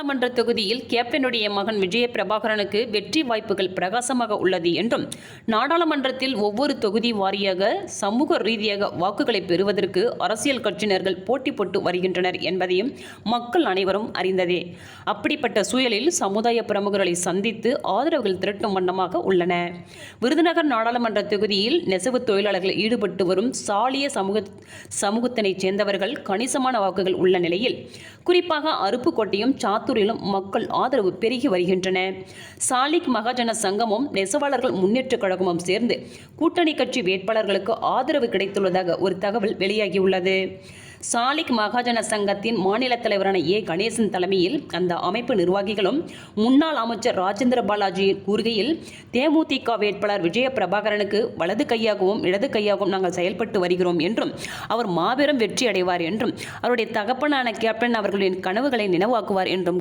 நாடாளுமன்ற தொகுதியில் கேப்டனுடைய மகன் விஜய பிரபாகரனுக்கு வெற்றி வாய்ப்புகள் பிரகாசமாக உள்ளது என்றும் நாடாளுமன்றத்தில் ஒவ்வொரு தொகுதி வாரியாக சமூக ரீதியாக வாக்குகளை பெறுவதற்கு அரசியல் கட்சியினர்கள் போட்டி போட்டு வருகின்றனர் என்பதையும் மக்கள் அனைவரும் அறிந்ததே. அப்படிப்பட்ட சூழலில் சமுதாய பிரமுகர்களை சந்தித்து ஆதரவுகள் திரட்டும் வண்ணமாக உள்ளன. விருதுநகர் நாடாளுமன்ற தொகுதியில் நெசவு தொழிலாளர்கள் ஈடுபட்டு வரும் சாலிய சமூகத்தினைச் சேர்ந்தவர்கள் கணிசமான வாக்குகள் உள்ள நிலையில் குறிப்பாக அருப்புக்கோட்டையும் சாத்தூரிலும் மக்கள் ஆதரவு பெருகி வருகின்றன. சாலிக் மகாஜன சங்கமும் நெசவாளர்கள் முன்னேற்றக் கழகமும் சேர்ந்து கூட்டணி கட்சி வேட்பாளர்களுக்கு ஆதரவு கிடைத்துள்ளதாக ஒரு தகவல் வெளியாகியுள்ளது. சாலிக் மகாஜன சங்கத்தின் மாநில தலைவரான ஏ கணேசன் தலைமையில் அந்த அமைப்பு நிர்வாகிகளும் முன்னாள் அமைச்சர் ராஜேந்திர பாலாஜி கூறுகையில், தேமுதிக வேட்பாளர் விஜய பிரபாகரனுக்கு வலது கையாகவும் இடது கையாகவும் நாங்கள் செயல்பட்டு வருகிறோம் என்றும் அவர் மாபெரும் வெற்றி அடைவார் என்றும் அவருடைய தகப்பனான கேப்டன் அவர்களின் கனவுகளை நினைவாக்குவார் என்றும்